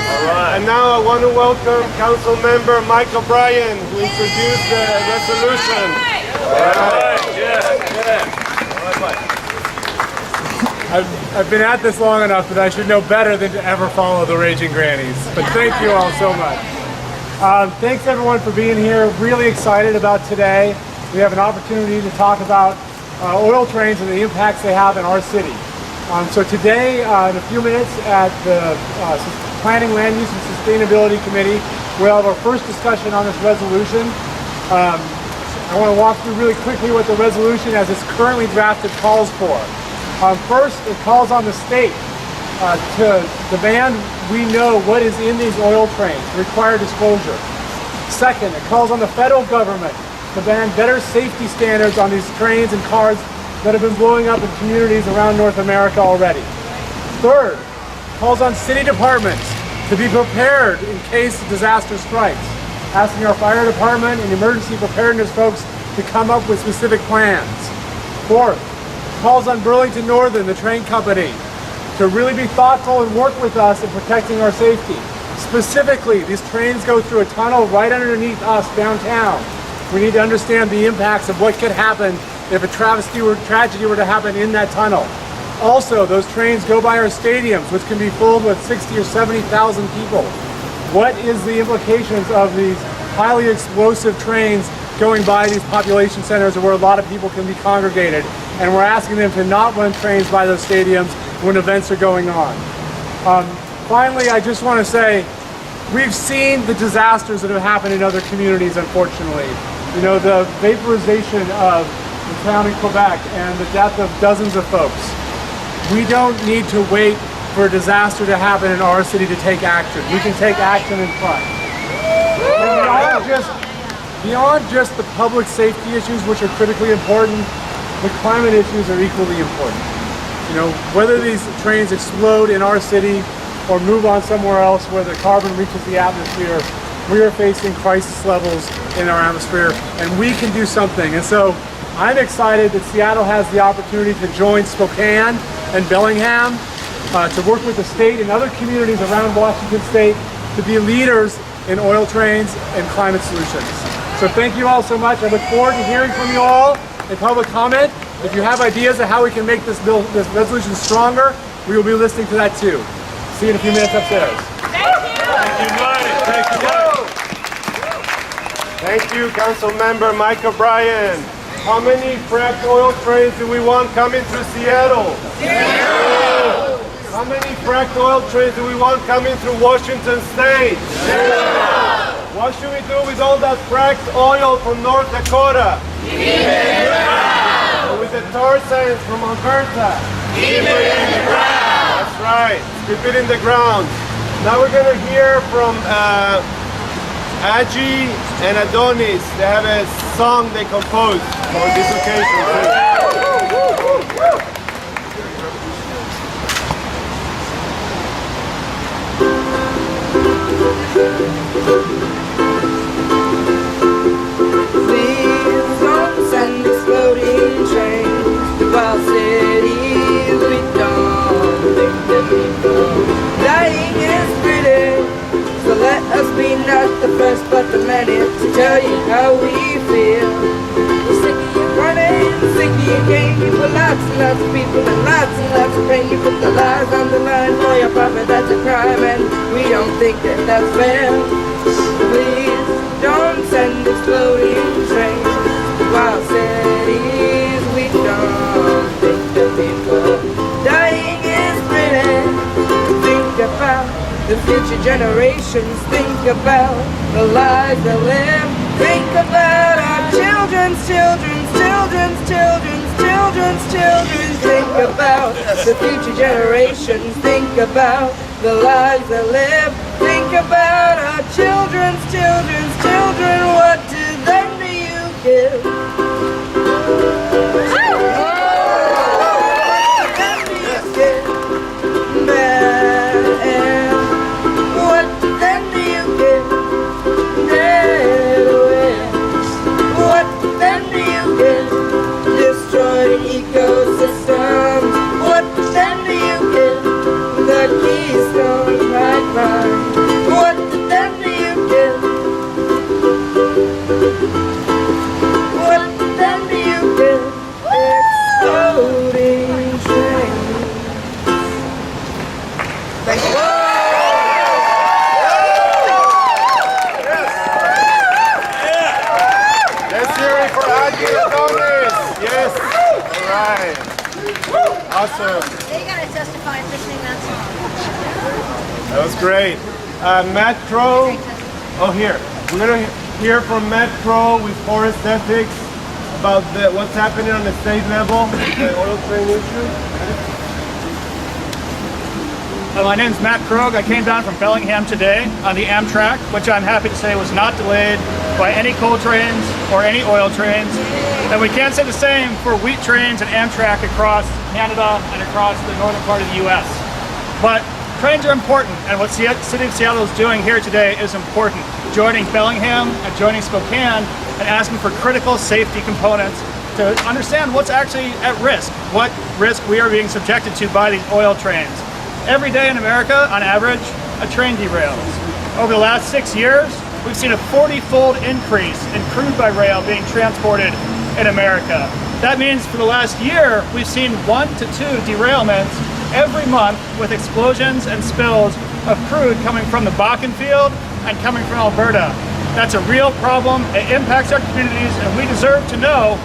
And now I want to welcome Council Member Mike O'Brien, who introduced the resolution. I've been at this long enough that I should know better than to ever follow the Raging Grannies. But thank you all so much. Thanks everyone for being here. Really excited about today. We have an opportunity to talk about oil trains and the impacts they have in our city. So today, in a few minutes at the Planning, Land Use and Sustainability Committee, we'll have our first discussion on this resolution. I want to walk through really quickly what the resolution as it's currently drafted calls for. First, it calls on the state to demand we know what is in these oil trains, require disclosure. Second, it calls on the federal government to demand better safety standards on these trains and cars that have been blowing up in communities around North America already. Third, it calls on city departments to be prepared in case a disaster strikes, asking our fire department and emergency preparedness folks to come up with specific plans. Fourth, calls on Burlington Northern, the train company, to really be thoughtful and work with us in protecting our safety. Specifically, these trains go through a tunnel right underneath us downtown. We need to understand the impacts of what could happen if a tragedy were to happen in that tunnel. Also, those trains go by our stadiums, which can be filled with 60 or 70,000 people. What is the implications of these highly explosive trains going by these population centers where a lot of people can be congregated? And we're asking them to not run trains by those stadiums when events are going on. Finally, I just want to say, we've seen the disasters that have happened in other communities, unfortunately. You know, the vaporization of the town in Quebec and the death of dozens of folks. We don't need to wait for a disaster to happen in our city to take action. We can take action in front. And beyond just the public safety issues, which are critically important, the climate issues are equally important. You know, whether these trains explode in our city or move on somewhere else where the carbon reaches the atmosphere, we are facing crisis levels in our atmosphere, and we can do something. And so I'm excited that Seattle has the opportunity to join Spokane and Bellingham to work with the state and other communities around Washington State to be leaders in oil trains and climate solutions. So thank you all so much. I look forward to hearing from you all in public comment. If you have ideas of how we can make this resolution stronger, we will be listening to that too. See you in a few minutes upstairs. Thank you, Mike. Thank you, Mike. Thank you, Council Member Mike O'Brien. How many fracked oil trains do we want coming through Seattle? Zero. How many fracked oil trains do we want coming through Washington State? Zero. What should we do with all that fracked oil from North Dakota? Keep it in the ground. With the tar sands from Alberta? Keep it in the ground. That's right. Keep it in the ground. Now we're going to hear from Aji and Adonis. They have a song they composed for this occasion too. Please don't send exploding trains to our cities. We don't think that people dying is pretty. So let us be not the first but the many to tell you how we feel. We're sick of you running, sick of you game. You put lots and lots of people and lots of pain. You put the lives on the line for your profit, that's a crime, and we don't think that that's fair. Please don't send exploding trains to our cities. We don't think that people dying is pretty. Think about the future generations, think about the lives they live. Think about our children's children's children's children's children's children. Think about the future generations, think about the lives they live. Think about our children's children's children. What to them do you give? Ecosystems. What then do you get? The Keystone Pipeline. Awesome. They gotta testify for singing that song. That was great. Matt Crow. Oh, here. We're going to hear from Matt Crow with Forest Ethics about what's happening on the state level, the oil train issue. My name's Matt Krogh. I came down from Bellingham today on the Amtrak, which I'm happy to say was not delayed by any coal trains or any oil trains. And we can't say the same for wheat trains and Amtrak across Canada and across the northern part of the US. But trains are important, and what the City of Seattle is doing here today is important. Joining Bellingham and joining Spokane and asking for critical safety components to understand what's actually at risk, what risk we are being subjected to by these oil trains. Every day in America, on average, a train derails. Over the last 6 years, we've seen a 40-fold increase in crude by rail being transported in America. That means for the last year, we've seen 1 to 2 derailments every month with explosions and spills of crude coming from the Bakken field and coming from Alberta. That's a real problem. It impacts our communities, and we deserve to know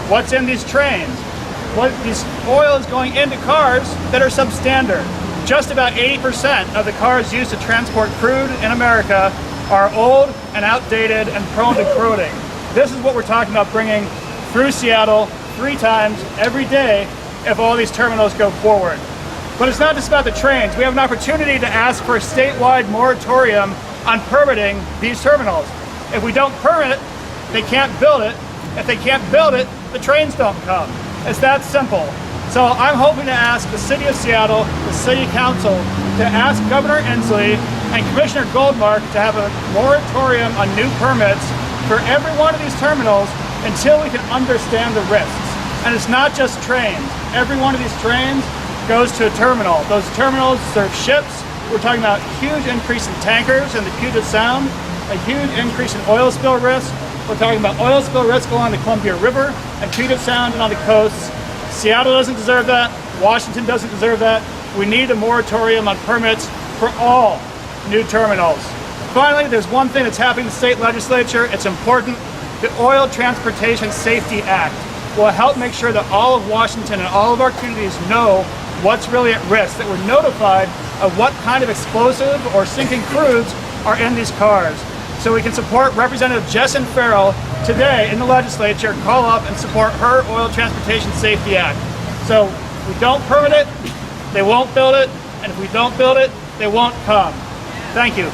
what's in these trains. What this oil is going into cars that are substandard. Just about 80% of the cars used to transport crude in America are old and outdated and prone to corroding. This is what we're talking about bringing through Seattle 3 times every day if all these terminals go forward. But it's not just about the trains. We have an opportunity to ask for a statewide moratorium on permitting these terminals. If we don't permit, they can't build it. If they can't build it, the trains don't come. It's that simple. So I'm hoping to ask the City of Seattle, the City Council, to ask Governor Inslee and Commissioner Goldmark to have a moratorium on new permits for every one of these terminals until we can understand the risks. And it's not just trains. Every one of these trains goes to a terminal. Those terminals serve ships. We're talking about a huge increase in tankers in the Puget Sound, a huge increase in oil spill risk. We're talking about oil spill risk along the Columbia River and Puget Sound and on the coasts. Seattle doesn't deserve that. Washington doesn't deserve that. We need a moratorium on permits for all new terminals. Finally, there's one thing that's happening in the state legislature. It's important. The Oil Transportation Safety Act will help make sure that all of Washington and all of our communities know what's really at risk, that we're notified of what kind of explosive or sinking crudes are in these cars. So we can support Representative Jessen Farrell today in the legislature, call up and support her Oil Transportation Safety Act. So if we don't permit it, they won't build it, and if we don't build it, they won't come. Thank you.